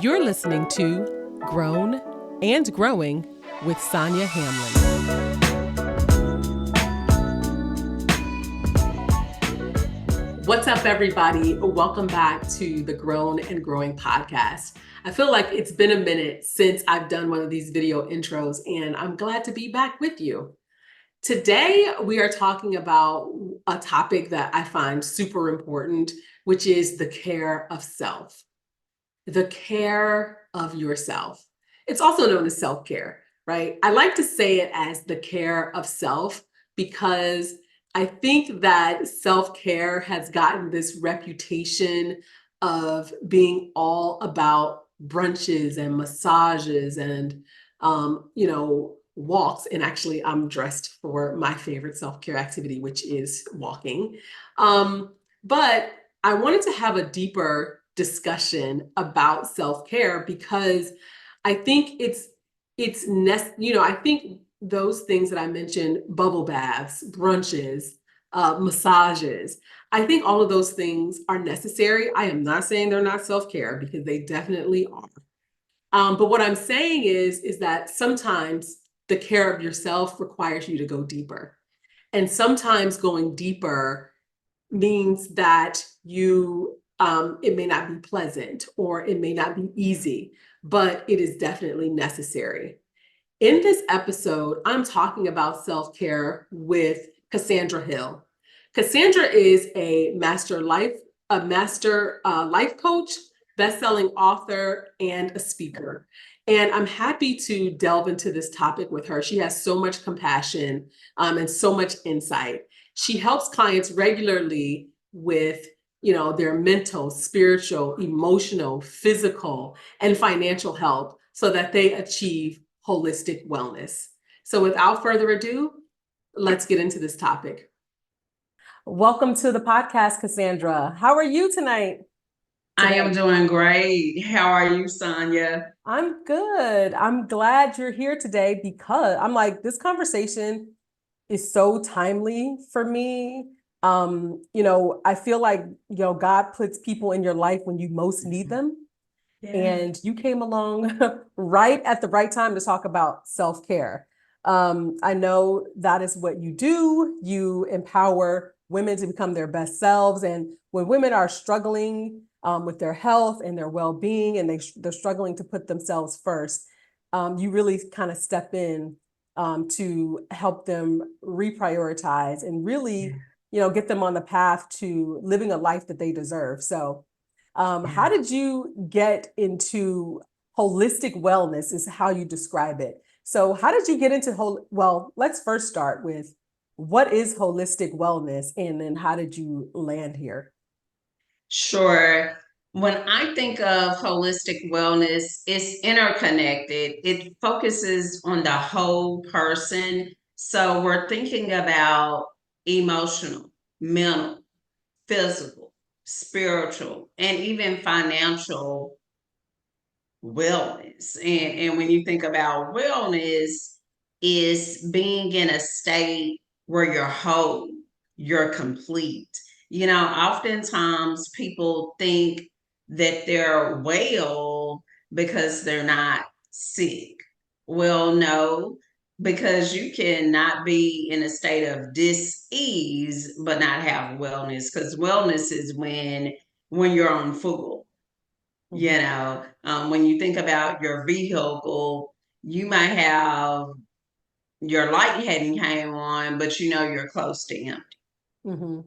You're listening to Grown and Growing with Sonia Hamlin. What's up, everybody? Welcome back to the Grown and Growing podcast. I feel like it's been a minute since I've done one of these video intros, and I'm glad to be back with you. Today, we are talking about a topic that I find super important, which is the care of self. The care of yourself. It's also known as self-care, right? I like to say it as the care of self because I think that self-care has gotten this reputation of being all about brunches and massages and, walks. And actually, I'm dressed for my favorite self-care activity, which is walking. But I wanted to have a deeper discussion about self-care because I think I think those things that I mentioned, bubble baths, brunches, massages, I think all of those things are necessary. I am not saying they're not self-care because they definitely are. But what I'm saying is that sometimes the care of yourself requires you to go deeper. And sometimes going deeper means that it may not be pleasant or it may not be easy, but it is definitely necessary. In this episode, I'm talking about self-care with Cassandra Hill. Cassandra is a master life coach, best-selling author, and a speaker. And I'm happy to delve into this topic with her. She has so much compassion and so much insight. She helps clients regularly with their mental, spiritual, emotional, physical, and financial health so that they achieve holistic wellness. So without further ado, let's get into this topic. Welcome to the podcast, Cassandra. How are you tonight? I am doing great. How are you, Sonia? I'm good. I'm glad you're here today because I'm like, this conversation is so timely for me. I feel like, God puts people in your life when you most need them. Yeah. And you came along right at the right time to talk about self-care. I know that is what you do. You empower women to become their best selves. And when women are struggling with their health and their well-being, and they're struggling to put themselves first, you really kind of step in to help them reprioritize and really, get them on the path to living a life that they deserve. So how did you get into holistic wellness is how you describe it. So how did you get into well, let's first start with what is holistic wellness and then how did you land here? Sure. When I think of holistic wellness, it's interconnected. It focuses on the whole person. So we're thinking about emotional, mental, physical, spiritual, and even financial wellness. And when you think about wellness, is being in a state where you're whole, you're complete. Oftentimes people think that they're well because they're not sick. Well, no, because you cannot be in a state of dis-ease but not have wellness, because wellness is when you're on full. When you think about your vehicle, you might have your light hadn't came on, but you're close to empty. Mm-hmm.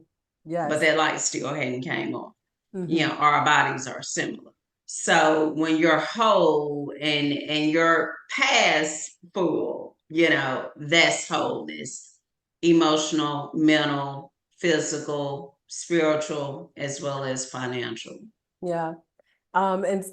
Yes. But that light still hadn't came on. Mm-hmm. Our bodies are similar. So when you're whole and you're past full, that's wholeness. Emotional, mental, physical, spiritual, as well as financial. Yeah. And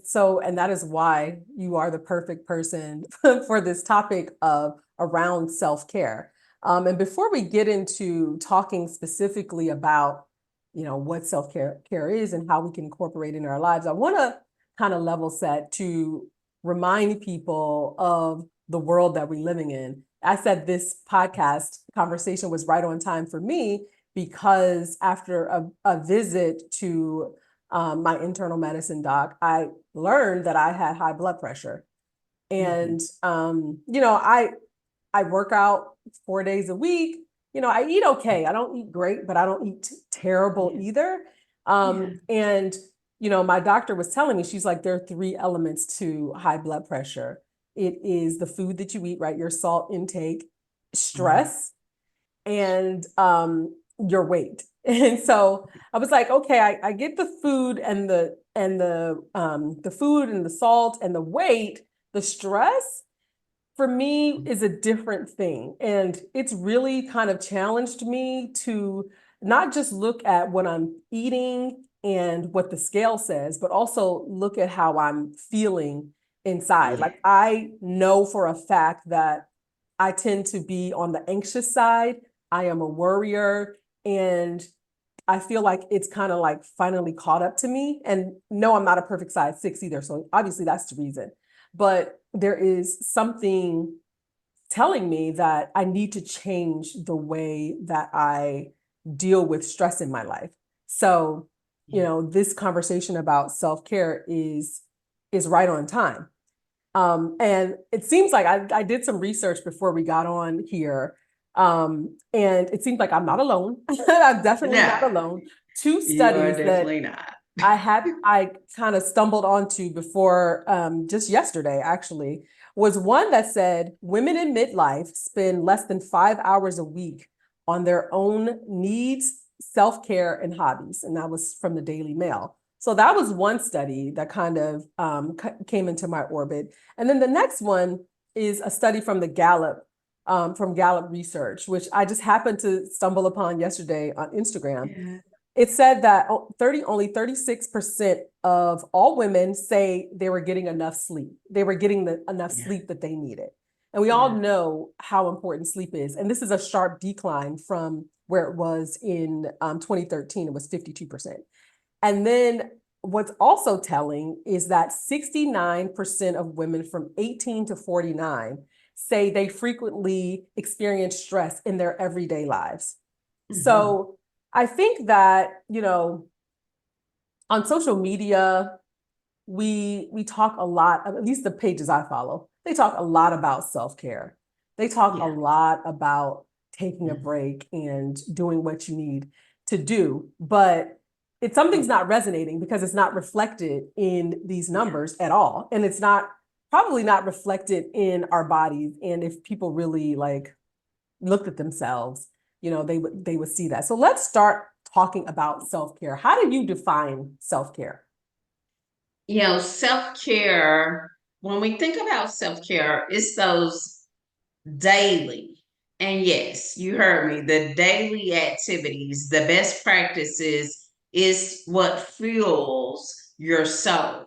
that is why you are the perfect person for this topic of around self-care. And before we get into talking specifically about, what self-care is and how we can incorporate it in our lives, I want to kind of level set to remind people of the world that we're living in. I said this podcast conversation was right on time for me because after a visit to my internal medicine doc, I learned that I had high blood pressure. And I work out 4 days a week. I eat okay. I don't eat great, but I don't eat terrible Yeah. either. Yeah. And my doctor was telling me, she's like, there are three elements to high blood pressure. It is the food that you eat, right? Your salt intake, Mhm. stress, and your weight. And so I was like, okay, I get the food and the food and the salt and the weight, the stress for me is a different thing. And it's really kind of challenged me to not just look at what I'm eating and what the scale says, but also look at how I'm feeling inside. Yeah. Like I know for a fact that I tend to be on the anxious side. I am a worrier, and I feel like it's kind of like finally caught up to me. And no, I'm not a perfect size 6 either. So obviously that's the reason. But there is something telling me that I need to change the way that I deal with stress in my life. So, this conversation about self-care is right on time. And it seems like I did some research before we got on here. And it seems like I'm not alone. I'm definitely not No, alone. Two you are studies that definitely not. I kind of stumbled onto before just yesterday, actually, was one that said women in midlife spend less than 5 hours a week on their own needs, self-care, and hobbies. And that was from the Daily Mail. So that was one study that kind of came into my orbit. And then the next one is a study from Gallup Research, which I just happened to stumble upon yesterday on Instagram. Yeah. It said that only 36% of all women say they were getting enough sleep. They were getting enough Yeah. sleep that they needed. And we all Yeah. know how important sleep is. And this is a sharp decline from where it was in 2013. It was 52%. And then what's also telling is that 69% of women from 18 to 49 say they frequently experience stress in their everyday lives. Mhm. So I think that, on social media, we talk a lot, at least the pages I follow, they talk a lot about self-care. They talk a Yeah. lot about taking a Mhm. break and doing what you need to do. But it's something's not resonating because it's not reflected in these Yeah. numbers at all. And it's not probably not reflected in our bodies. And if people really like looked at themselves, they would see that. So let's start talking about self-care. How do you define self-care? Self-care, when we think about self-care, it's those daily, and yes, you heard me, the daily activities, the best practices is what fuels your soul.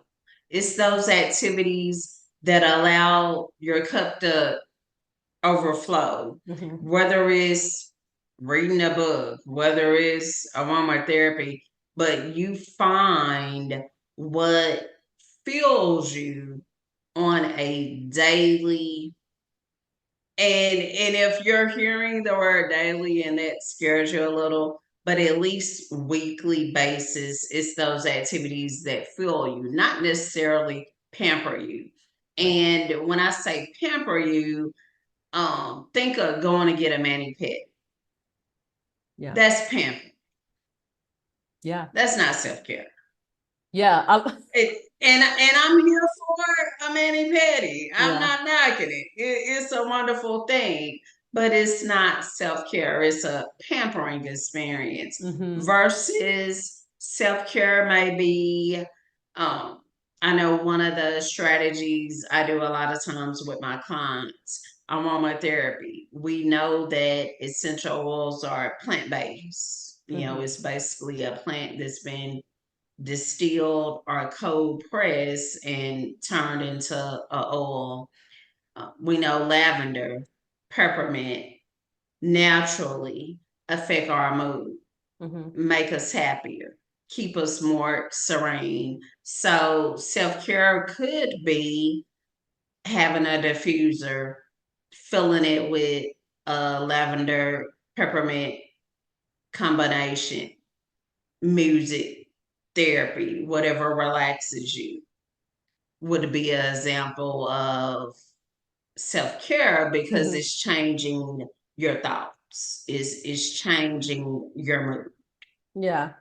It's those activities that allow your cup to overflow, Mhm. whether it's reading a book, whether it's aromatherapy, but you find what fuels you on a daily, and if you're hearing the word daily and that scares you a little, but at least weekly basis, it's those activities that fuel you, not necessarily pamper you. Right. And when I say pamper you, think of going to get a mani-pedi. Yeah. That's pamper. Yeah. That's not self-care. Yeah. And I'm here for a mani-pedi. I'm Yeah. not knocking it's a wonderful thing, but it's not self-care. It's a pampering experience Hmm. versus self-care may be, um, I know one of the strategies I do a lot of times with my clients, aromatherapy. We know that essential oils are plant-based. Hmm. It's basically a plant that's been distilled or cold pressed and turned into a oil. We know lavender, peppermint naturally affect our mood, Hmm. make us happier, keep us more serene. So self care could be having a diffuser, filling it with a lavender peppermint combination, music, therapy, whatever relaxes you, would be an example of self-care because Mhm. it's changing your thoughts, is changing your mood. Yeah.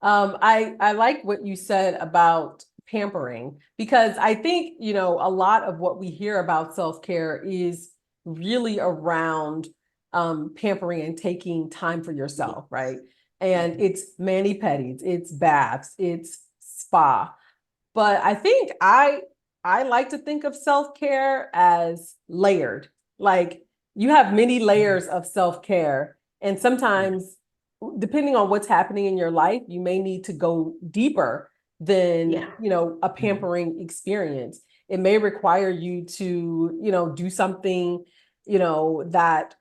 I like what you said about pampering because I think, a lot of what we hear about self-care is really around pampering and taking time for yourself, right? And Yeah. it's mani-pedis, it's baths, it's spa. But I think I like to think of self-care as layered. Like you have many Yeah. layers of self-care, and sometimes depending on what's happening in your life, you may need to go deeper than, Yeah. a Mhm. pampering experience. It may require you to, do something, that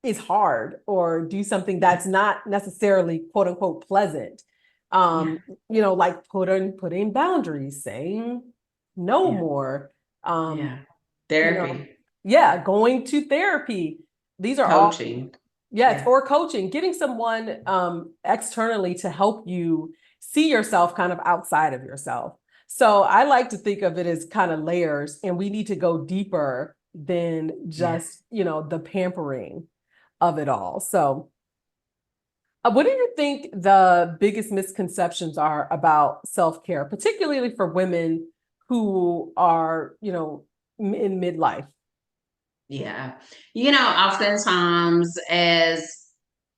is hard or do something Yeah. that's not necessarily quote unquote pleasant. Yeah. Like putting boundaries, saying no Yeah. more. Yeah. You know, Therapy, yeah, going to therapy. These are all, coaching. yes, Yeah. or coaching, getting someone externally to help you see yourself kind of outside of yourself. So I like to think of it as kind of layers, and we need to go deeper than Yeah. just, the pampering of it all. So, what do you think the biggest misconceptions are about self-care, particularly for women who are, in midlife? Yeah. Oftentimes as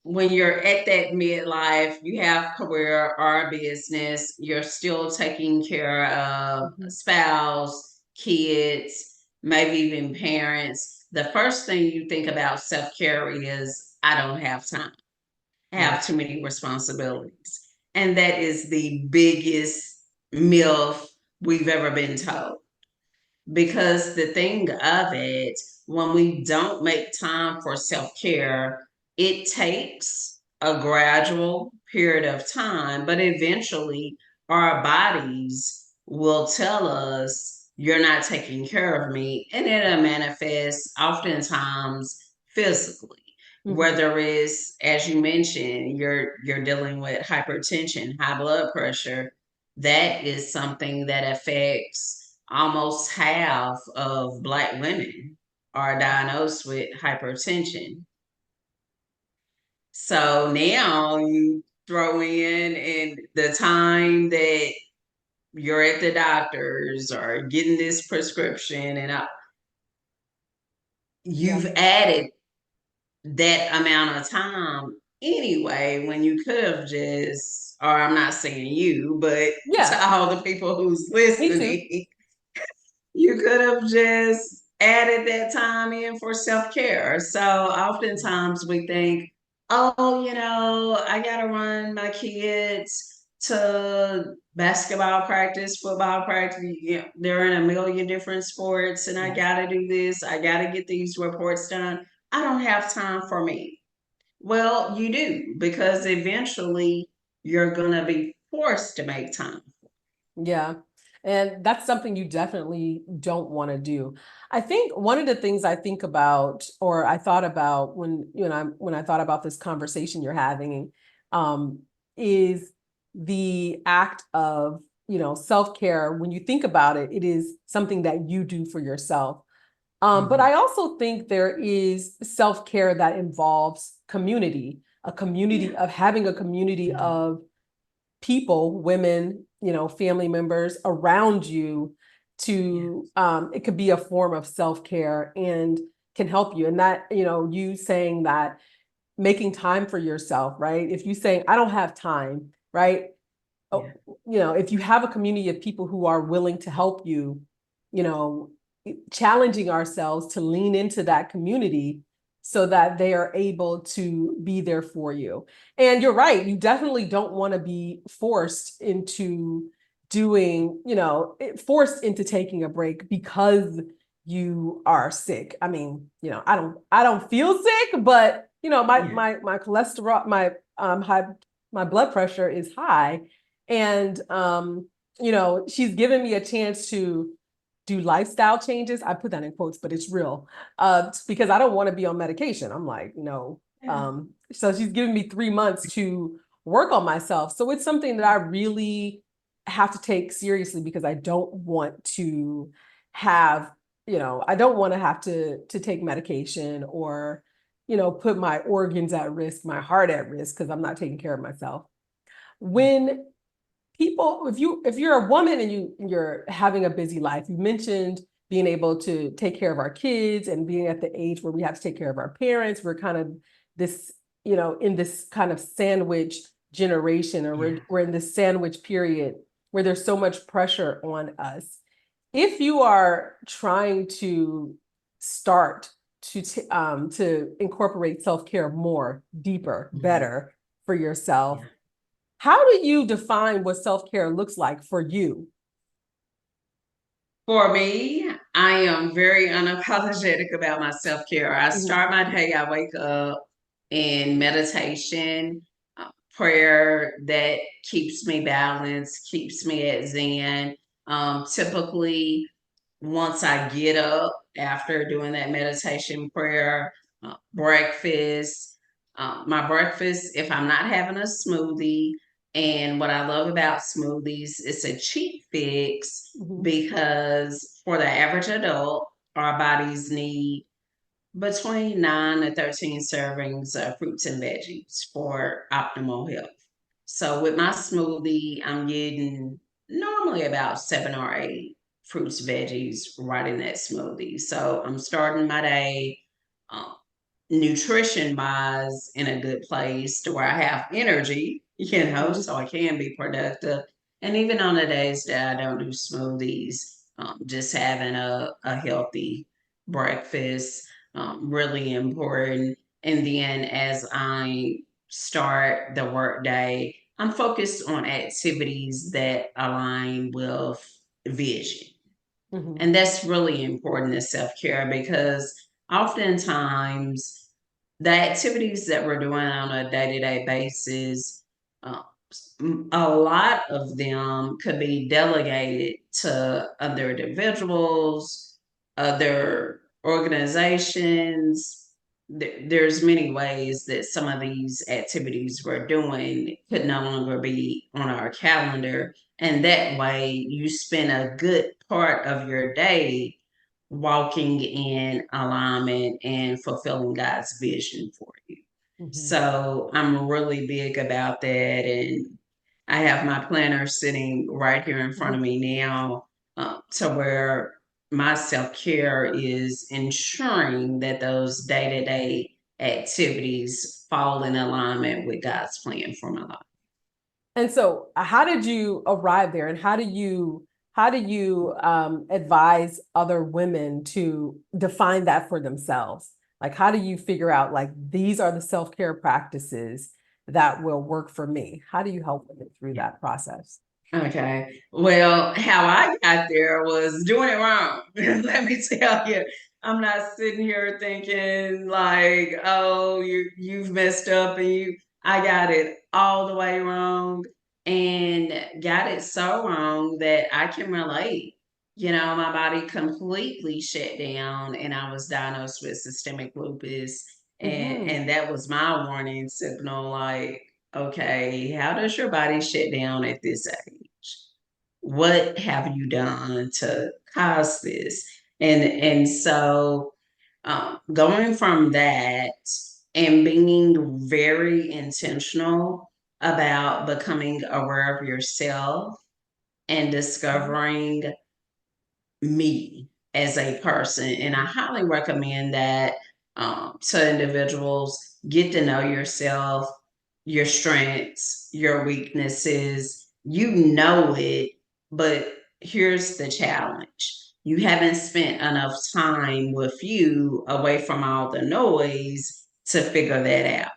when you're at that midlife, you have career or business, you're still taking care of a Mhm. spouse, kids, maybe even parents. The first thing you think about self-care is I don't have time. I Yeah. have too many responsibilities. And that is the biggest myth we've ever been told. Because the thing of it, when we don't make time for self care, it takes a gradual period of time, but eventually our bodies will tell us, you're not taking care of me. And it'll manifest oftentimes physically. Mhm. Whether it's, as you mentioned, you're dealing with hypertension, high blood pressure, that is something that affects almost half of Black women are diagnosed with hypertension. So now you throw in the time that you're at the doctor's or getting this prescription, and Yeah. you've added that amount of time anyway when you could have just, or I'm not saying you, but Yeah. to all the people who's Me too. listening, you could have just added that time in for self care. So oftentimes we think, oh, I got to run my kids to basketball practice, football practice. They're in a million different sports, and I Yes. got to do this. I got to get these reports done. I don't have time for me. Well, you do, because eventually you're going to be forced to make time. Yeah. And that's something you definitely don't want to do. I think one of the things I think about, or I thought about when I thought about this conversation you're having, um, is the act of, self-care. When you think about it, it is something that you do for yourself. But Mhm. I also think there is self-care that involves community, a community Yeah. of having a community Mhm. of people, women, family members around you Yeah. to it could be a form of self-care and can help you. And that, you saying that making time for yourself, right? If you say, I don't have time, right? Yeah. Oh, if you have a community of people who are willing to help you, you know, challenging ourselves to lean into that community so that they are able to be there for you. And you're right, you definitely don't want to be forced into forced into taking a break because you are sick. I mean, I don't feel sick, but my Yeah. my cholesterol, my blood pressure is high, and she's given me a chance to do lifestyle changes. I put that in quotes, but it's real. Because I don't want to be on medication. I'm like, no. Yeah. So she's given me 3 months to work on myself. So it's something that I really have to take seriously because I don't want to have, I don't want to have to take medication or, put my organs at risk, my heart at risk because I'm not taking care of myself. When people, if you're a woman and you're having a busy life, you mentioned being able to take care of our kids and being at the age where we have to take care of our parents. We're kind of this, in this kind of sandwich generation, or Yeah. we're in this sandwich period where there's so much pressure on us. If you are trying to start to incorporate self-care more, deeper, Mhm. better for yourself, Yeah. how do you define what self-care looks like for you? For me, I am very unapologetic about my self care. I Mhm, start my day, I wake up in meditation, prayer that keeps me balanced, keeps me at Zen. Typically, once I get up after doing that meditation prayer, breakfast, my breakfast, if I'm not having a smoothie, and what I love about smoothies, it's a cheap fix mhm, because for the average adult, our bodies need between 9 to 13 servings of fruits and veggies for optimal health. So with my smoothie, I'm getting normally about 7 or 8 fruits, veggies right in that smoothie. So I'm starting my day um, nutrition wise in a good place to where I have energy, mhm, so I can be productive. And even on the days that I don't do smoothies, just having a healthy breakfast, really important. And then as I start the workday, I'm focused on activities that align with vision. mhm, And that's really important in self care because oftentimes the activities that we're doing on a day to day basis, uh, a lot of them could be delegated to other individuals, other organizations. There's many ways that some of these activities we're doing could no longer be on our calendar. And that way, you spend a good part of your day walking in alignment and fulfilling God's vision for you. mhm, So I'm really big about that. And I have my planner sitting right here in front mhm. of me now, to where my self care is ensuring that those day to day activities fall in alignment with God's plan for my life. And so, how did you arrive there, and how do you advise other women to define that for themselves? Like, how do you figure out like these are the self-care practices that will work for me? How do you help women through that process? Okay. Well, how I got there was doing it wrong. Let me tell you. I'm not sitting here thinking like, oh, you've messed up and I got it all the way wrong and got it so wrong that I can relate. My body completely shut down and I was diagnosed with systemic lupus. And Hmm. and that was my warning signal, like, okay, how does your body shut down at this age? What have you done to cause this? And so going from that and being very intentional about becoming aware of yourself and discovering me as a person. And I highly recommend that to individuals get to know yourself, your strengths, your weaknesses. You know it, but here's the challenge. You haven't spent enough time with you away from all the noise to figure that out.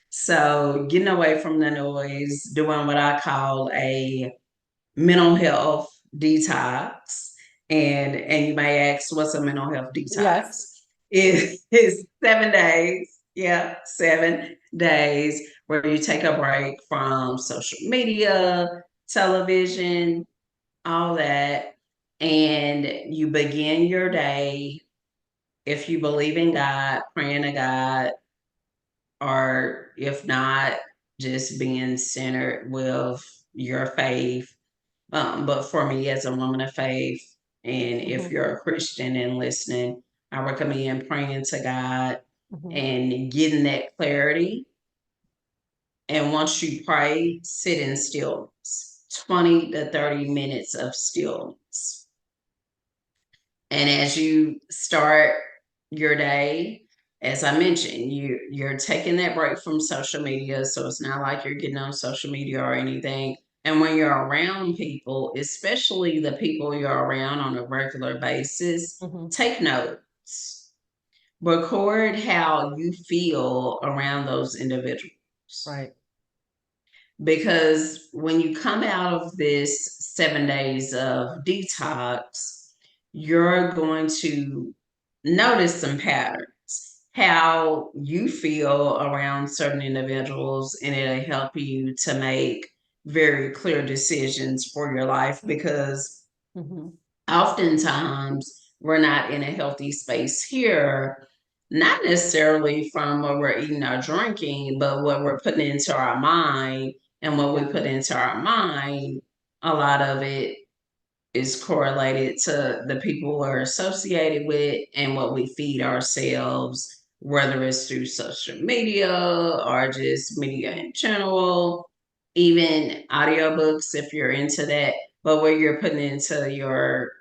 So, getting away from the noise, doing what I call a mental health detox. And you may ask, what's a mental health Yes. detox? Is 7 days. Yeah, 7 days where you take a break from social media, television, all that, and you begin your day, if you believe in God, praying to God, or if not, just being centered with your faith. But for me, as a woman of faith, and if Mhm, you're a Christian and listening, I recommend praying to God mhm. and getting that clarity. And once you pray, sit in stillness, 20 to 30 minutes of stillness. And as you start your day, as I mentioned, you're taking that break from social media, so it's not like you're getting on social media or anything. And when you're around people, especially the people you're around on a regular basis, Mhm. take notes. Record how you feel around those individuals. Right. Because when you come out of this 7 days of detox, you're going to notice some patterns, how you feel around certain individuals, and it'll help you to make very clear decisions for your life because Mhm. oftentimes we're not in a healthy space here, not necessarily from what we're eating or drinking, but what we're putting into our mind. And what we Yeah. put into our mind, a lot of it is correlated to the people we're associated with and what we feed ourselves, whether it's through social media or just media in general, even audiobooks if you're into that, but what you're putting into your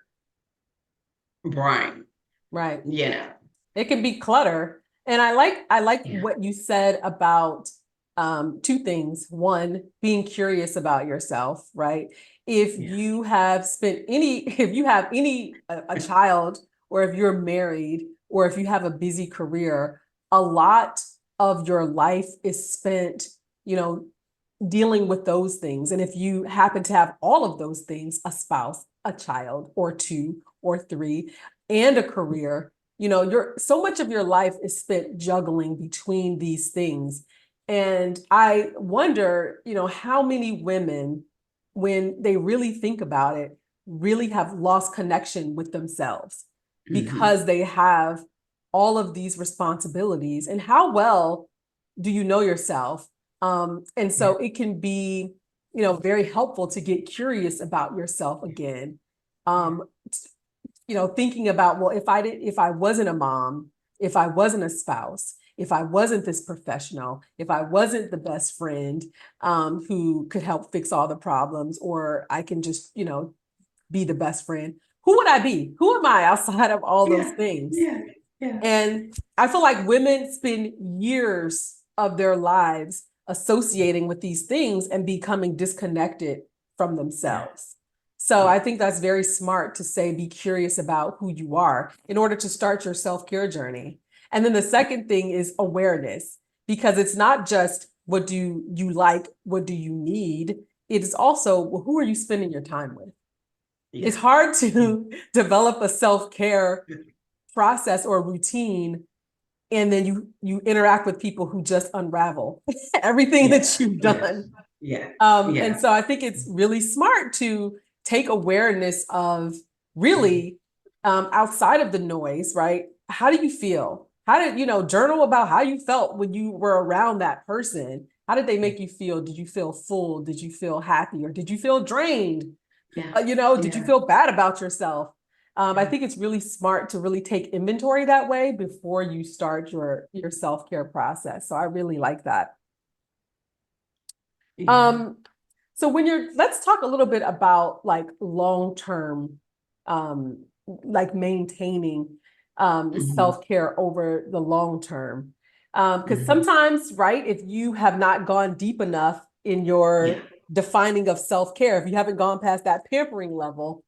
brain, Right. you know. It can be clutter. And I like Yeah. what you said about two things. One, being curious about yourself, right? If Yeah. you have spent any, if you have any a child, or if you're married, or if you have a busy career, a lot of your life is spent, you know, dealing with those things. And if you happen to have all of those things, a spouse, a child, or two, or three, and a career, your so much of your life is spent juggling between these things. And I wonder, how many women, when they really think about it, really have lost connection with themselves Mm-hmm. because they have all of these responsibilities. And how well do you know yourself? And Yeah. so it can be, very helpful to get curious about yourself again. Yeah. Um, Thinking about, well, if I wasn't a mom, if I wasn't a spouse, if I wasn't this professional, if I wasn't the best friend, who could help fix all the problems, or I can just, be the best friend, who would I be? Who am I outside of all those Yeah. things? Yeah. Yeah. And I feel like women spend years of their lives associating with these things and becoming disconnected from Yeah. themselves. So Yeah. I think that's very smart to say, be curious about who you are in order to start your self-care journey. And then the second thing is awareness, because it's not just what do you like, what do you need? It is also, well, who are you spending your time with? Yeah. It's hard to develop a self-care process or routine, and then you interact with people who just unravel everything Yeah. that you've Yeah. done. Yeah. And Yeah. so I think it's really smart to take awareness of, Mhm. really, outside of the noise, right? How do you feel? How did, journal about how you felt when you were around that person? How did they make you feel? Did you feel full? Did you feel happy? Or did you feel drained? Yeah. Did you Yeah. feel bad about yourself? I Yeah. think it's really smart to really take inventory that way before you start your self-care process. So I really like that. Yeah. Um, so let's talk a little bit about like long-term, like maintaining Mhm. self-care over the long term. Because Mhm. sometimes, right, if you have not gone deep enough in Yeah. your defining of self-care, if you haven't gone past that pampering level,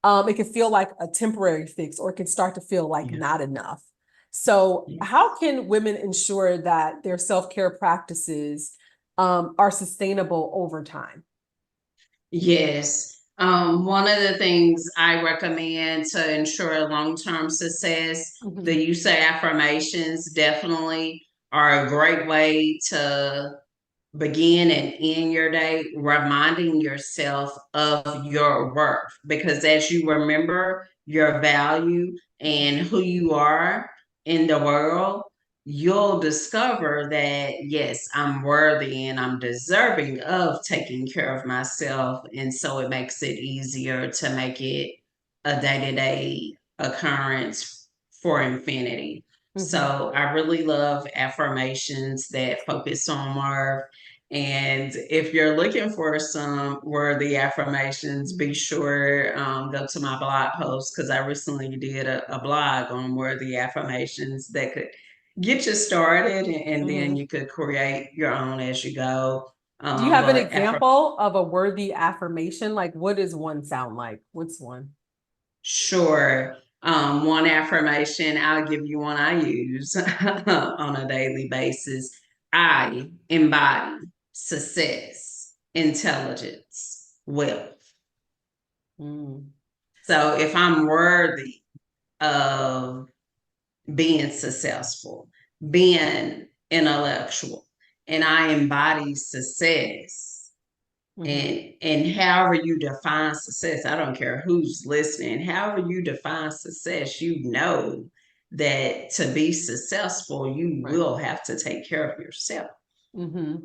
it can feel like a temporary fix, or it can start to feel like Yeah. not enough. So, Yeah. how can women ensure that their self-care practices are sustainable over time? Yes. One of the things I recommend to ensure long-term success, the Mhm. use of affirmations definitely are a great way to begin and end your day, reminding yourself of your worth. Because as you remember your value and who you are in the world, you'll discover that, yes, I'm worthy and I'm deserving of taking care of myself. And so it makes it easier to make it a day to day occurrence for infinity. Hmm. So I really love affirmations that focus on worth. And if you're looking for some worthy affirmations, be sure go to my blog post because I recently did a blog on worthy affirmations that could get you started, and then Hmm. you could create your own as you go. Do you have an But example of a worthy affirmation? Like, what does one sound like? What's one? sure, one affirmation, I'll give you one I use on a daily basis. I embody success, intelligence, wealth. Mm. So if I'm worthy of being successful, being intellectual, and I embody success. Hmm. And however you define success, I don't care who's listening, however you define success, you know that to be successful, you Right. will have to take care of yourself. Hmm.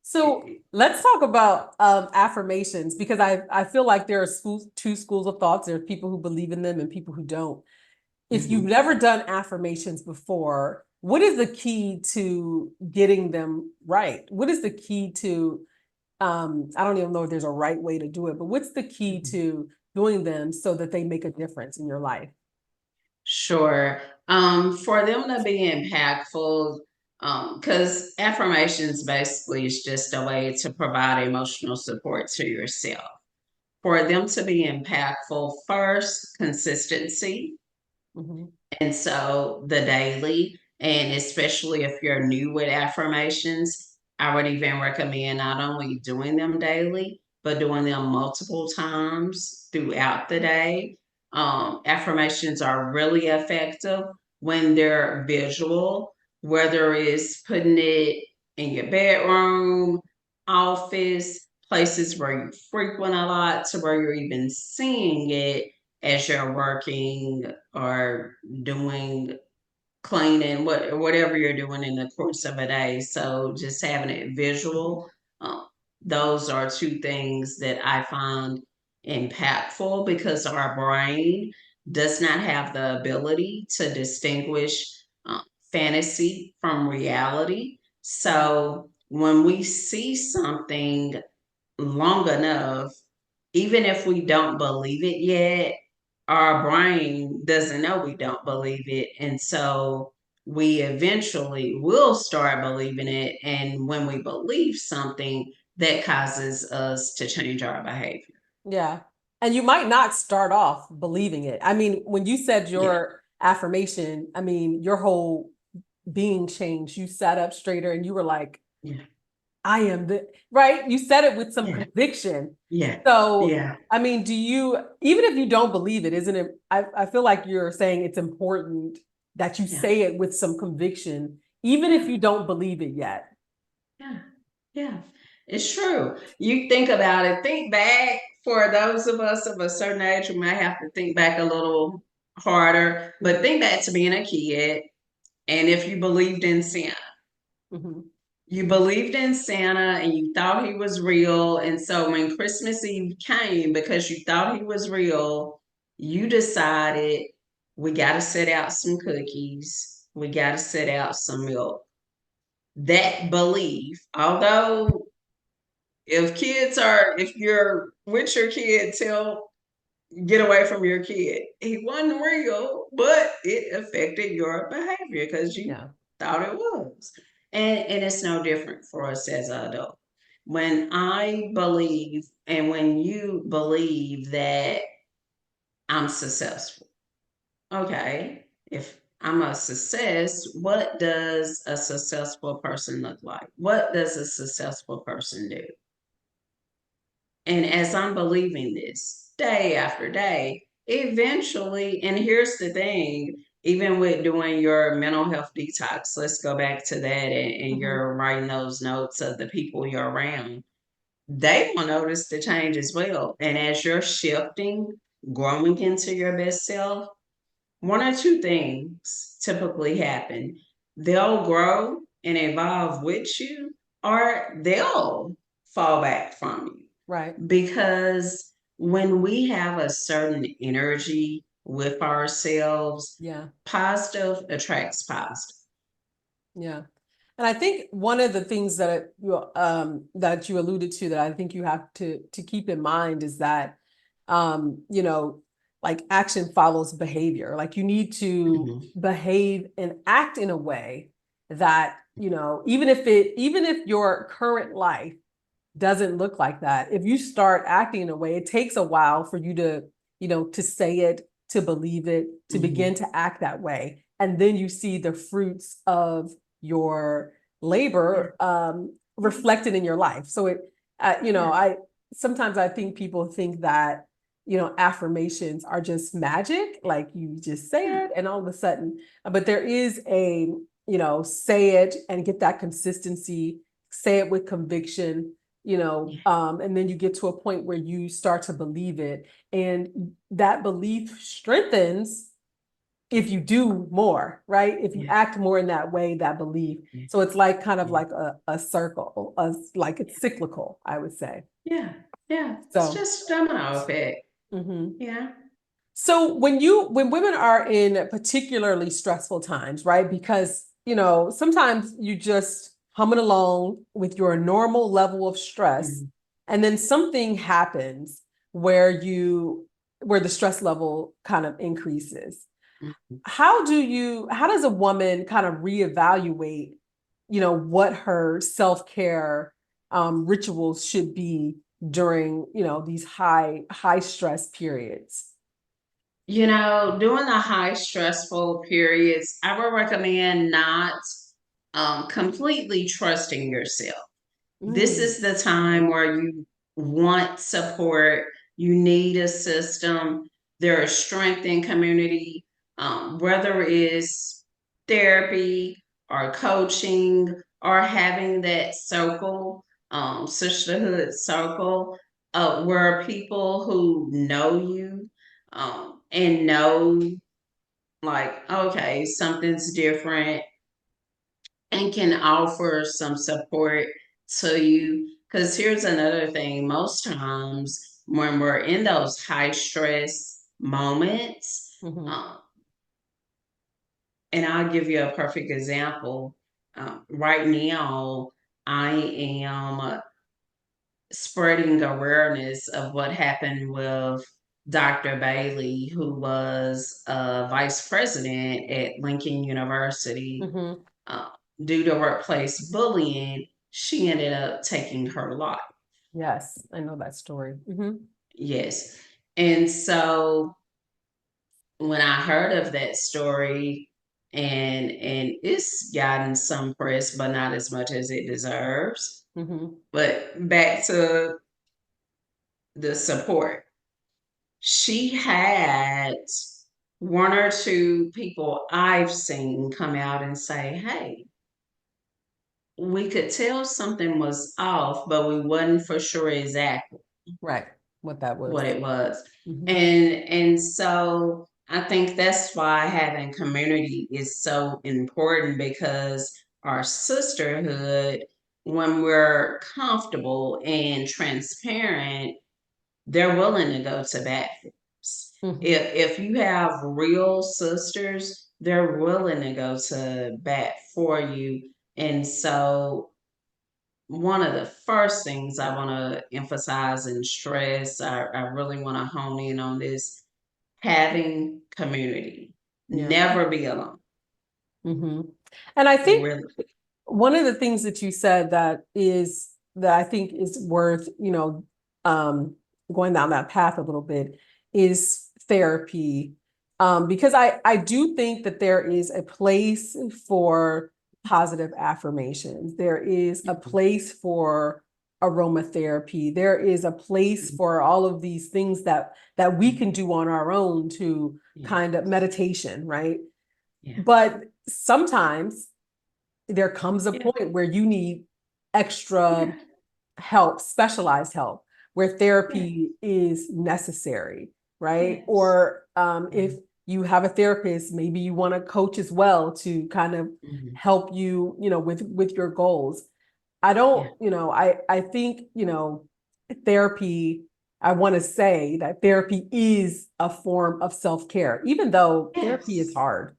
So let's talk about affirmations because I feel like there are two schools of thoughts. There are people who believe in them and people who don't. If you've Mhm. never done affirmations before, what is the key to getting them right? What is the key to, I don't even know if there's a right way to do it, but what's the key Mhm. to doing them so that they make a difference in your life? Sure. For them to be impactful, because affirmations basically is just a way to provide emotional support to yourself. For them to be impactful, first, consistency. Hmm. And so the daily, and especially if you're new with affirmations, I would even recommend not only doing them daily, but doing them multiple times throughout the day. Affirmations are really effective when they're visual, whether it's putting it in your bedroom, office, places where you frequent a lot, to where you're even seeing it as you're working or doing cleaning, whatever you're doing in the course of a day. So just having it visual, um, those are two things that I find impactful because our brain does not have the ability to distinguish fantasy from reality. So when we see something long enough, even if we don't believe it yet, our brain doesn't know we don't believe it. And so we eventually will start believing it. And when we believe something, that causes us to change our behavior. Yeah. And you might not start off believing it. I mean, when you said Yeah. your affirmation, I mean, your whole being changed. You sat up straighter and you were like, Yeah. I am the right. You said it with some Yeah. conviction. Yeah. So, Yeah. I mean, do you, even if you don't believe it, isn't it? I feel like you're saying it's important that you Yeah. say it with some conviction, even if Yeah. you don't believe it yet. Yeah. Yeah. It's true. You think about it, think back for those of us of a certain age who might have to think back a little harder, but think back to being a kid. And if you believed in Santa, Mhm. you believed in Santa and you thought he was real. And so when Christmas Eve came, because you thought he was real, you decided we got to set out some cookies, we got to set out some milk. That belief, although if you're with your kid, get away from your kid. He wasn't real, but it affected your behavior because you Yeah. thought it was. And it's no different for us as adults. When I believe and when you believe that I'm successful, okay, if I'm a success, what does a successful person look like? What does a successful person do? And as I'm believing this day after day, eventually, and here's the thing, even with doing your mental health detox, let's go back to that, and Mhm. you're writing those notes of the people you're around, they will notice the change as well. And as you're shifting, growing into your best self, one or two things typically happen. they'll grow and evolve with you, or they'll fall back from you. Right. Because when we have a certain energy with ourselves, Yeah. positive attracts positive. Yeah. And I think one of the things that you alluded to that I think you have to keep in mind is that you know, like action follows behavior. Like you need to Mhm. behave and act in a way that, you know, even if your current life doesn't look like that, if you start acting in a way, it takes a while for you to, you know, to say it, to believe it, to begin Mhm. to act that way. And then you see the fruits of your Yeah. labor reflected in your life. So you know, Yeah. I sometimes I think people think that, you know, affirmations are just magic, like you just say Yeah. it and all of a sudden, but there is a, you know, say it and get that consistency, say it with conviction, you know, Yeah. and then you get to a point where you start to believe it, and that belief strengthens if you do more, right? If you Yeah. act more in that way, that belief. Yeah. So it's like kind of Yeah. like a circle, like it's cyclical, I would say. Yeah. Yeah. It's So, just domino effect. mhm. Yeah. So when women are in particularly stressful times, right? Because, you know, sometimes you just humming along with your normal level of stress, Mhm. and then something happens where where the stress level kind of increases. Mhm. How does a woman kind of reevaluate, you know, what her self-care rituals should be during, you know, these high stress periods? During the high stressful periods, I would recommend not completely trusting yourself. This Mm, is the time where you want support, you need a system, there is strength in community, whether it's therapy or coaching or having that circle, sisterhood circle, where people who know you and know, like, okay, something's different and can offer some support to you. Because here's another thing, most times when we're in those high stress moments, mhm, um, and I'll give you a perfect example. Right now, I am spreading awareness of what happened with Dr. Bailey, who was vice president at Lincoln University. mhm. uh, Due to workplace bullying, she ended up taking her life. Yes, I know that story. Yes. And so when I heard of that story, and it's gotten some press, but not as much as it deserves. Mhm. But back to the support. She had one or two people I've seen come out and say, hey, we could tell something was off, but we wasn't for sure exactly Right. What that what was. it was. Mhm. And so I think that's why having community is so important, because our sisterhood, when we're comfortable and transparent, they're willing to go to bat for us. Mhm. If you have real sisters, they're willing to go to bat for you. And so one of the first things I want to emphasize and stress, I really want to hone in on this: having community. Yeah. Never be alone. Mhm. And I think Really. one of the things that you said that I think is worth, you know, going down that path a little bit is therapy. Because I do think that there is a place for positive affirmations. There is a place for aromatherapy. There is a place for all of these things that we can do on our own to Yeah. kind of meditation, right? Yeah. But sometimes there comes a Yeah. point where you need extra Yeah. help, specialized help, where Yeah. therapy is necessary, right? Yes. Or if Mhm. you have a therapist, maybe you want a coach as well to kind of Mhm. help you, with your goals. I Yeah. don't, I think, therapy, I want to say that therapy is a form of self-care, even though therapy is Yes. hard.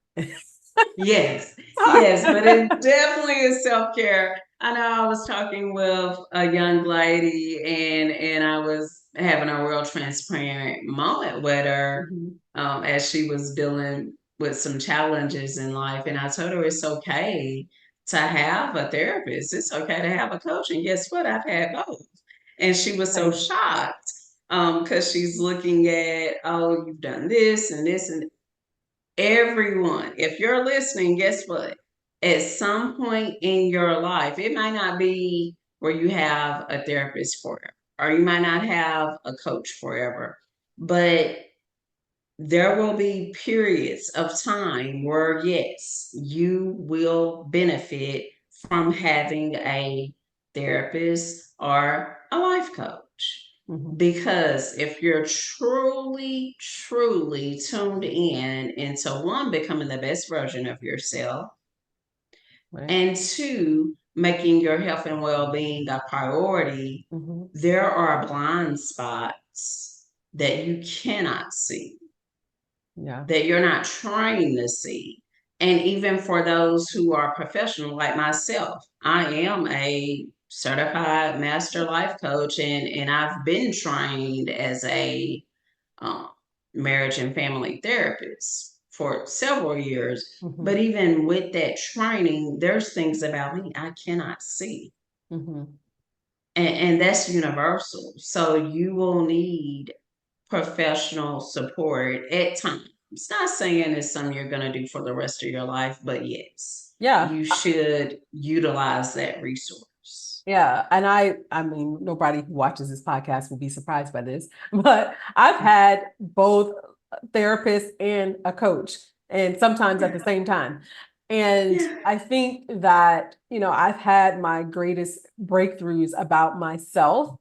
Yes, Hard. yes, but it definitely is self-care. I know I was talking with a young lady and I was having a real transparent moment with her Mhm. as she was dealing with some challenges in life. And I told her it's okay to have a therapist. It's okay to have a coach. And guess what? I've had both. And she was so Right. shocked because she's looking at, oh, you've done this and this and everyone, if you're listening, guess what? At some point in your life, it might not be where you have a therapist forever, or you might not have a coach forever, but there will be periods of time where, yes, you will benefit from having a therapist or a life coach. Mhm. Because if you're truly, truly tuned in into one, becoming the best version of yourself, Right. and two, making your health and well being a priority, Mhm. there are blind spots that you cannot see, Yeah. that you're not trained to see. And even for those who are professional like myself, I am a certified master life coach and I've been trained as a um, marriage and family therapist for several years. But Mhm. even with that training, there's things about me I cannot see. Mhm. And that's universal. So you will need professional support at times. Not saying it's something you're going to do for the rest of your life, but yes, Yeah. you should utilize that resource. Yeah, and I mean, nobody who watches this podcast will be surprised by this, but I've had both a therapist and a coach, and sometimes at the Yeah, same time. And yeah, I think that, I've had my greatest breakthroughs about myself,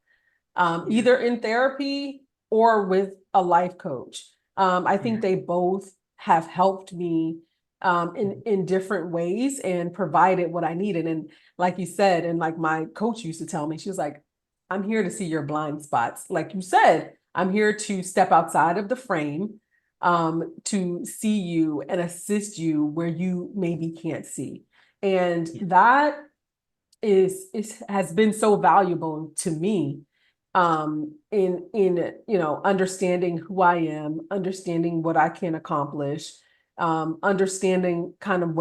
yeah, either in therapy or with a life coach. I think yeah. they both have helped me in different ways and provided what I needed. And like you said, and like my coach used to tell me, she was like, "I'm here to see your blind spots." Like you said, I'm here to step outside of the frame, to see you and assist you where you maybe can't see. And Yeah. that is has been so valuable to me, in understanding who I am, understanding what I can accomplish, understanding kind of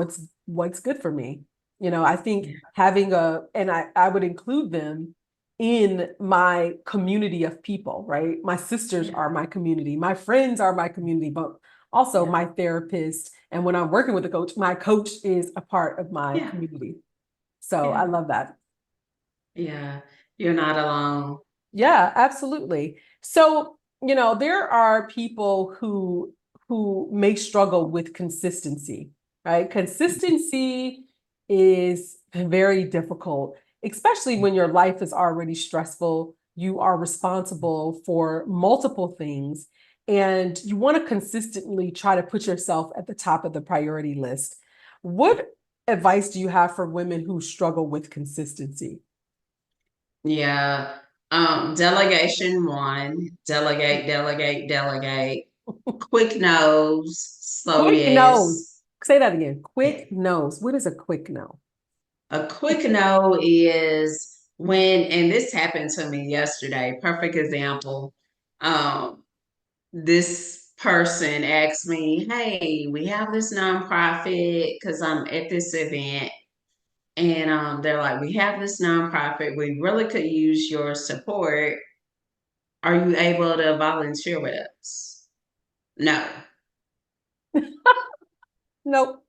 what's good for me. I think Yeah. having and I would include them in my community of people, right? My sisters Yeah. are my community, my friends are my community, but also Yeah. my therapist. And when I'm working with a coach, my coach is a part of my Yeah. community. So I Yeah. love that. Yeah. You're not alone. Yeah, absolutely. So, there are people who may struggle with consistency, right? Consistency is very difficult, especially when your life is already stressful. You are responsible for multiple things, and you want to consistently try to put yourself at the top of the priority list. What advice do you have for women who struggle with consistency? Yeah. Delegation one, delegate, delegate, delegate. Quick nose, slow Quick nose. yes. Say that again. Yeah. Quick nose. What is a quick no? A quick no is when, and this happened to me yesterday, perfect example. Um, this person asked me, hey, we have this nonprofit because I'm at this event. And they're like, we have this nonprofit. We really could use your support. Are you able to volunteer with us? No. Nope.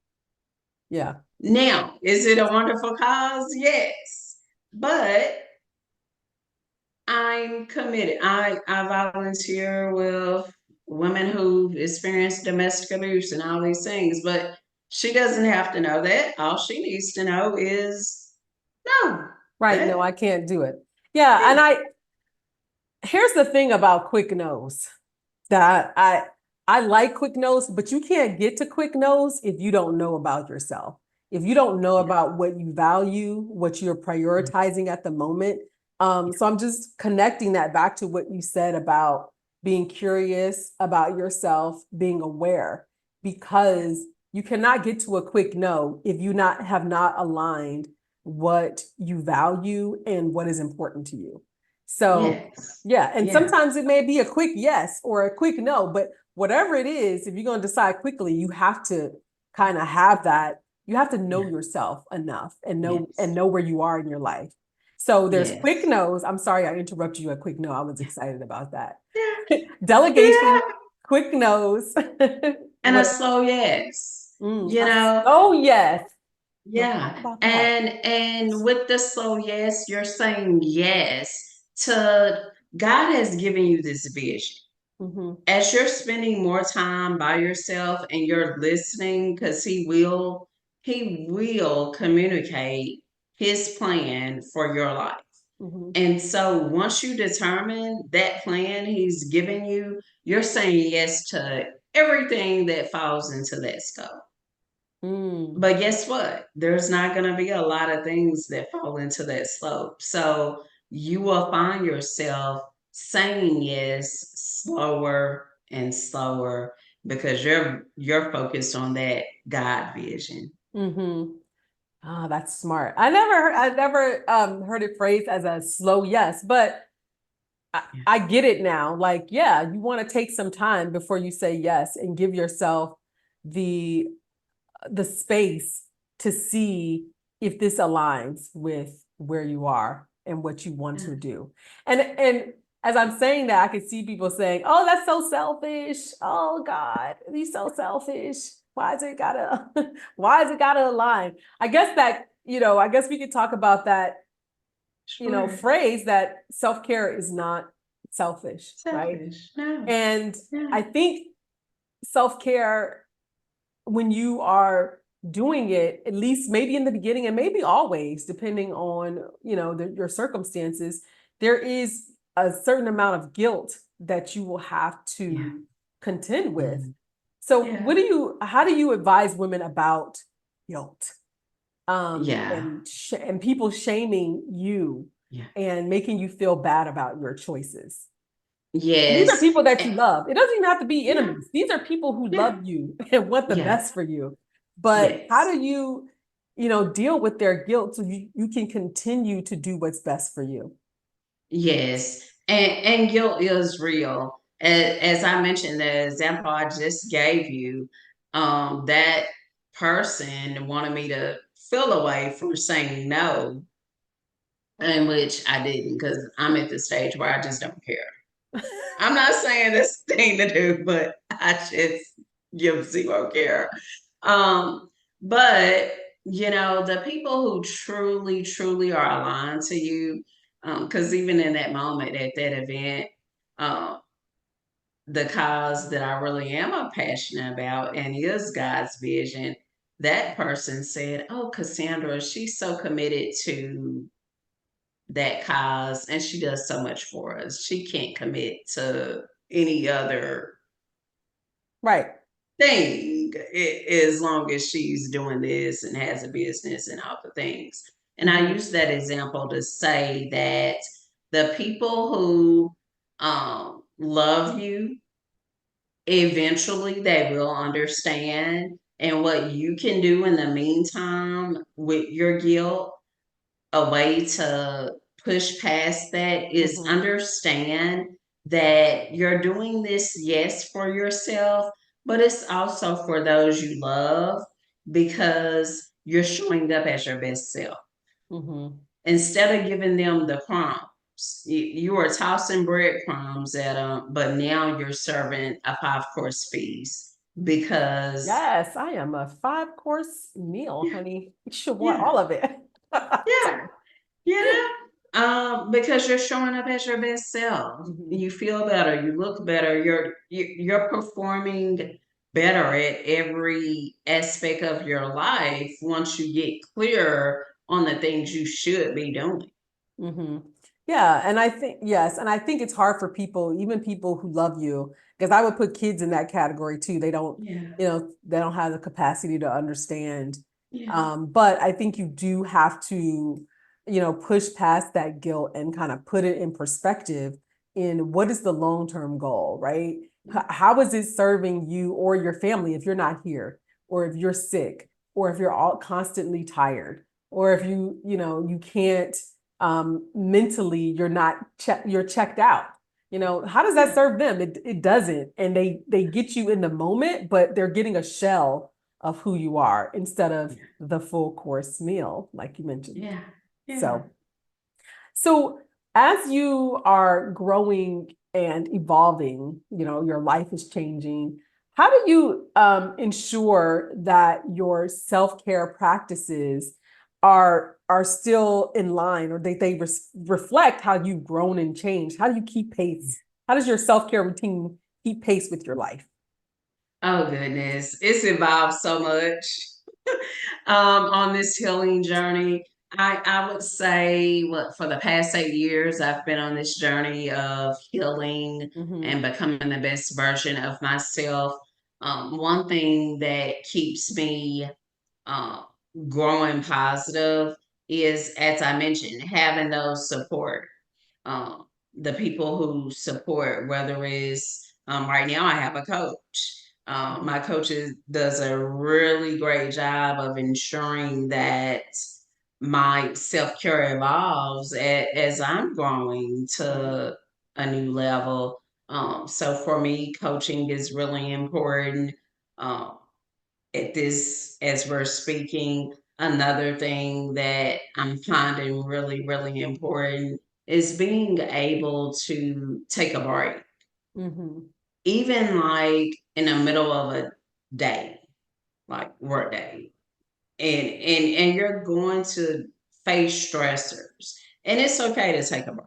Yeah. Now, is it a wonderful cause? Yes. But I'm committed. I volunteer with women who've experienced domestic abuse and all these things, but she doesn't have to know that. All she needs to know is no. Right. No, That I can't do it. Yeah. And yeah. here's the thing about quick no's that I like quick no's, but you can't get to quick no's if you don't know about yourself. If you don't know Yeah. about what you value, what you're Yeah. prioritizing at the moment. So I'm just connecting that back to what you said about being curious about yourself, being aware, because you cannot get to a quick no if you not have not aligned what you value and what is important to you. So Yes. yeah, and Yeah. sometimes it may be a quick yes or a quick no, but whatever it is, if you're going to decide quickly, you have to kind of have that. You have to know Yeah. yourself enough and Yes. know where you are in your life. So there's quick Yes. no's. I'm sorry I interrupted you at quick no. I was Yeah. excited about that. Yeah. Delegation, Yeah. quick no's. And a What? slow yes. Mm, You know, oh yes. Let's talk yeah. about that. And with the slow yes, you're saying yes to God has given you this vision. Mm-hmm. As you're spending more time by yourself and you're listening, because he will communicate his plan for your life. Mm-hmm. And so once you determine that plan he's giving you, you're saying yes to everything that falls into that scope. Mm, But guess what? There's not going to be a lot of things that fall into that slope. So you will find yourself saying yes slower and slower because you're focused on that God vision. mm-hmm. Ah, that's smart. I never heard it phrased as a slow yes, but Yeah. I get it now. Like, yeah, you want to take some time before you say yes and give yourself the the space to see if this aligns with where you are and what you want to do. And as I'm saying that, I can see people saying, "Oh, that's so selfish. Oh God, he's so selfish. Why is it gotta why is it gotta align?" I guess that, I guess we could talk about that, Sure. phrase that self-care is not selfish, right? Selfish. No. And Yeah. I think self-care, when you are doing it, at least maybe in the beginning and maybe always, depending on, your circumstances, there is a certain amount of guilt that you will have Yeah. to contend with. Mhm. So Yeah. how do you advise women about guilt? Yeah. And people shaming you Yeah. and making you feel bad about your choices. And these are Yes. people that you Eh, love. It doesn't even have to be Yeah. enemies. These are people who Yeah. love you and want the Yeah. best for you. But how Yes. do you, deal with their guilt so you can continue to do what's best for you? Yes, and guilt is real. As I mentioned, the example I just gave you, that person wanted me to feel away for saying no, in which I didn't because I'm at the stage where I just don't care. I'm not saying that's the thing to do, but I just give zero care. Um, but the people who truly, truly are aligned to you, because even in that moment at that event, um, the cause that I really am passionate about and is God's vision, that person said, "Oh, Cassandra, she's so committed to that cause and she does so much for us. She can't commit to any other Right. thing as long as she's doing this and has a business and all the things." And I Mm-hmm. use that example to say that the people who love you, eventually they will understand. And what you can do in the meantime with your guilt, a way to push past that is Mm-hmm. understand that you're doing this, yes, for yourself, but it's also for those you love because you're showing up as your best self. Mm-hmm. Instead of giving them the crumbs, you are tossing breadcrumbs at them, but now you're serving a 5-course feast because, Yes, I am a 5-course meal, yeah, honey. You should want yeah, all of it. yeah. Yeah, because you're showing up as your best self. Mhm. You feel better. You look better. You're performing better at every aspect of your life once you get clear on the things you should be doing. Mhm. Yeah, and I think yes, and I think it's hard for people, even people who love you, because I would put kids in that category too. They don't, Yeah, they don't have the capacity to understand. yeah, But I think you do have to, push past that guilt and kind of put it in perspective in what is the long-term goal, right? How is it serving you or your family if you're not here, or if you're sick, or if you're all constantly tired, or if you can't mentally you're checked out. How does that yeah, serve them? It doesn't. And they get you in the moment, but they're getting a shell of who you are instead of yeah, the full course meal, like you mentioned. yeah, yeah. So, so as you are growing and evolving, your life is changing. How do you ensure that your self-care practices are still in line, or they reflect how you've grown and changed? How do you keep pace? How does your self-care routine keep pace with your life? Oh goodness, it's evolved so much on this healing journey. I would say what for the past 8 years I've been on this journey of healing Mm-hmm. and becoming the best version of myself. One thing that keeps me uh, growing positive is, as I mentioned, having those support um, the people who support, whether it's right now, I have a coach. My coach does a really great job of ensuring that my self care evolves as I'm growing Right. to a new level. So for me, coaching is really important. Um, at this as we're speaking. Another thing that I'm finding really, really important is being able to take a break, Mm-hmm. even like in the middle of a day, like work day. And you're going to face stressors. And it's okay to take a break.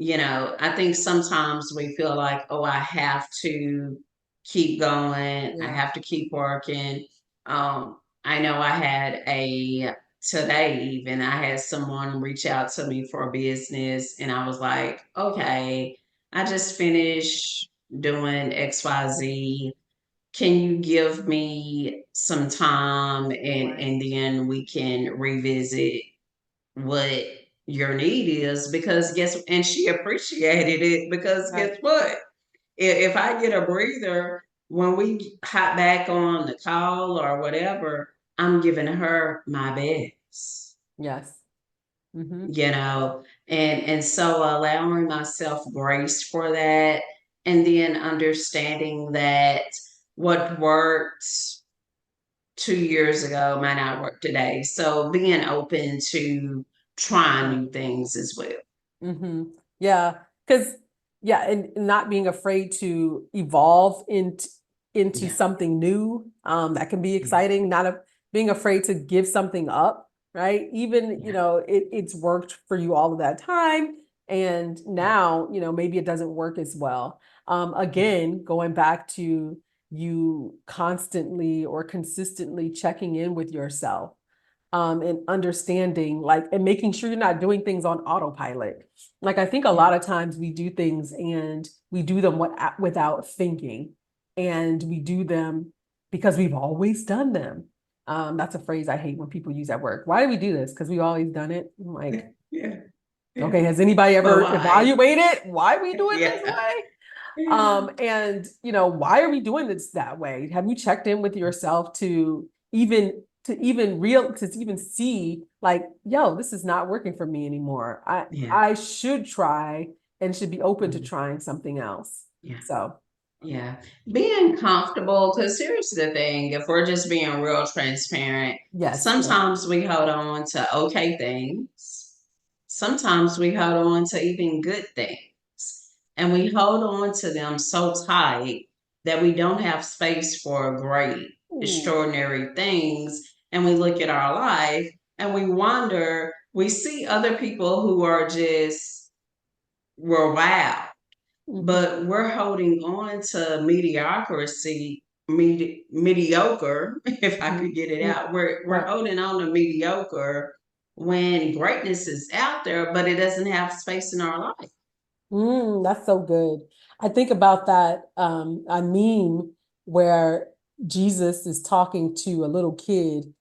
I think sometimes we feel like, oh, I have to keep going, I Yeah. have to keep working. I know I had today even, I had someone reach out to me for a business, and I was like, okay, I just finished doing XYZ. Can you give me some time Right. and then we can revisit what your need is because and she appreciated it because Right. guess what? If I get a breather when we hop back on the call or whatever, I'm giving her my best, Yes. Mm-hmm. and so allowing myself grace for that, and then understanding that what worked 2 years ago might not work today. So being open to trying Right. new things as well. Mm-hmm. Yeah, because yeah, and not being afraid to evolve into Yeah, something new, that can be yeah, exciting. Being afraid to give something up, right? Even, yeah, it's worked for you all of that time, and yeah, now, maybe it doesn't work as well. yeah, Again, going back to you constantly or consistently checking in with yourself, and understanding, like, and making sure you're not doing things on autopilot. Like, I think a yeah, lot of times we do things and we do them without thinking, and we do them because we've always done them. That's a phrase I hate when people use at work. Why do we do this? Because we've always done it. I'm yeah, like, yeah, yeah. okay, has anybody But ever why? evaluated why we do it this Yeah, way? yeah, And why are we doing this that way? Have you checked in with yourself to even see, like, yo, this is not working for me anymore. I yeah, I should try and should be open to mhm, trying something else. yeah. So Yeah, being comfortable, because here's the thing, if we're just being real transparent, yes, yes. sometimes we hold on to okay things. Sometimes we hold on to even good things. And we hold on to them so tight that we don't have space for great, Ooh. extraordinary things. And we look at our life and we wonder, we see other people who are just, were wow, Mhm. but we're holding on to mediocrity, mediocre, if I could Mhm. get it Mm. out. We're Right. holding on to mediocre when greatness is out there, but it doesn't have space in our life. That's so good. I think about that a meme where Jesus is talking to a little kid,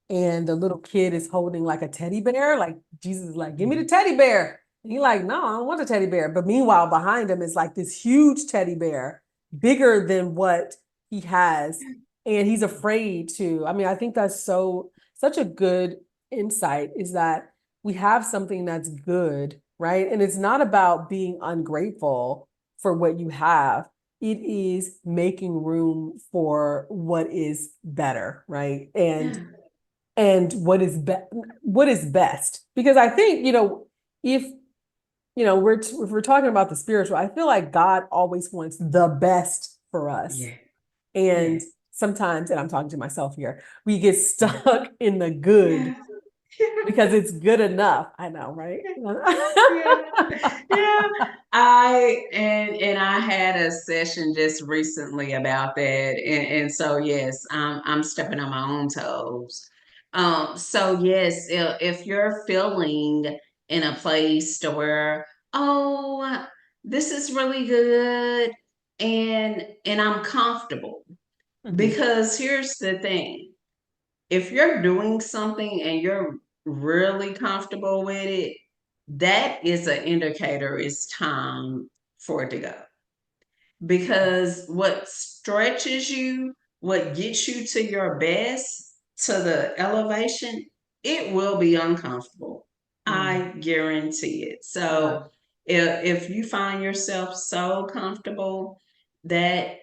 and the little kid is holding like a teddy bear. Like Jesus is like, "Give me the teddy bear." And he's like, "No, I don't want a teddy bear." But meanwhile, behind him is like this huge teddy bear, bigger than what he has, and he's afraid to. I mean, I think that's such a good insight, is that we have something that's good, right? And it's not about being ungrateful for what you have. It is making room for what is better, right? And what is best. Because I think, if if we're talking about the spiritual, I feel like God always wants the best for us. Yeah. And Yeah. sometimes, and I'm talking to myself here, we get stuck in the good Yeah. because it's good enough. I know, right? Yeah. Yeah. And I had a session just recently about that. And so yes, I'm stepping on my own toes. So yes, if you're feeling in a place to where, oh, this is really good and I'm comfortable. Mhm. Because here's the thing, if you're doing something and you're really comfortable with it, that is an indicator it's time for it to go. Because what stretches you, what gets you to your best, to the elevation, it will be uncomfortable. Mm. I guarantee it. Yeah. So if you find yourself so comfortable, that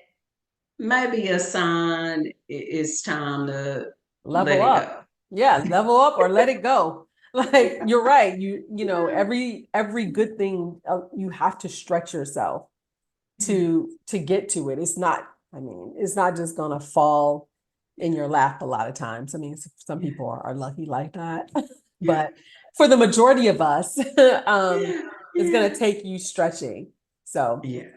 may be a sign it's time to let Level it go. up. Yeah, level up or let it go. Like you're right. Every good thing, you have to stretch yourself to get to it. It's not just gonna fall in your lap a lot of times. I mean, some people are lucky like that, Yeah. but for the majority of us, Yeah. it's Yeah. gonna take you stretching. So, Yeah.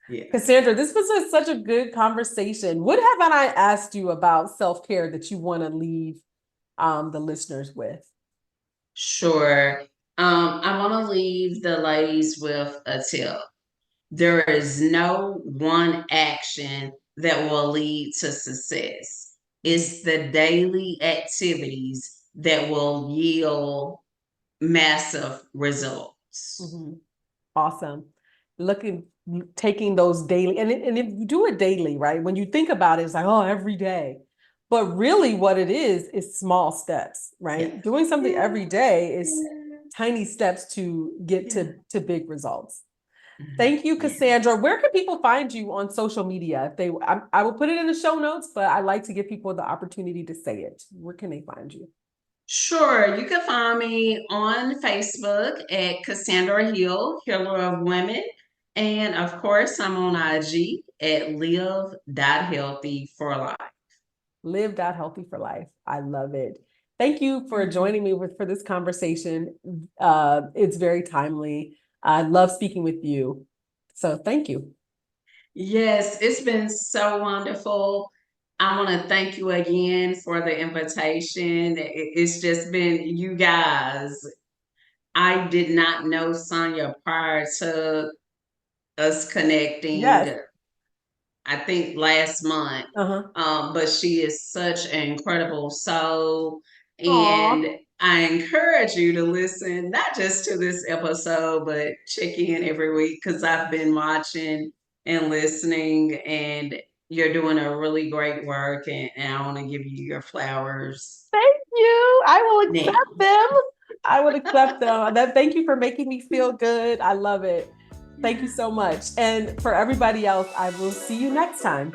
Yeah. Cassandra, this was such a good conversation. What haven't I asked you about self-care that you want to leave the listeners with? Sure. I want to leave the ladies with a tip. There is no one action that will lead to success. Mhm. It's the daily activities that will yield massive results. Mhm. Awesome. Looking, taking those daily, and if you do it daily, right? When you think about it, it's like, oh, every day. But really, what it is small steps, Yeah. right? Doing something Yeah. every day is Yeah. tiny steps to get Yeah. to big results. Mhm. Thank you, Yeah. Cassandra. Where can people find you on social media? If I will put it in the show notes, but I like to give people the opportunity to say it. Where can they find you? Sure, you can find me on Facebook at Cassandra Hill, Healer of Women. And of course, I'm on IG at live.healthy for life. Live that healthy for life. I love it. Thank you for joining me for this conversation. It's very timely. I love speaking with you. So thank you. Yes, it's been so wonderful. I want to thank you again for the invitation. It's just been you guys. I did not know Sonia prior to us connecting. Yes. I think last month. Uh-huh. But she is such an incredible soul. Aw. And I encourage you to listen, not just to this episode, but check in every week because I've been watching and listening, and you're doing a really great work. And I want to give you your flowers Thank you. I will now. accept them. I would accept them. Thank you for making me feel good. I love it. Thank you so much. And for everybody else, I will see you next time.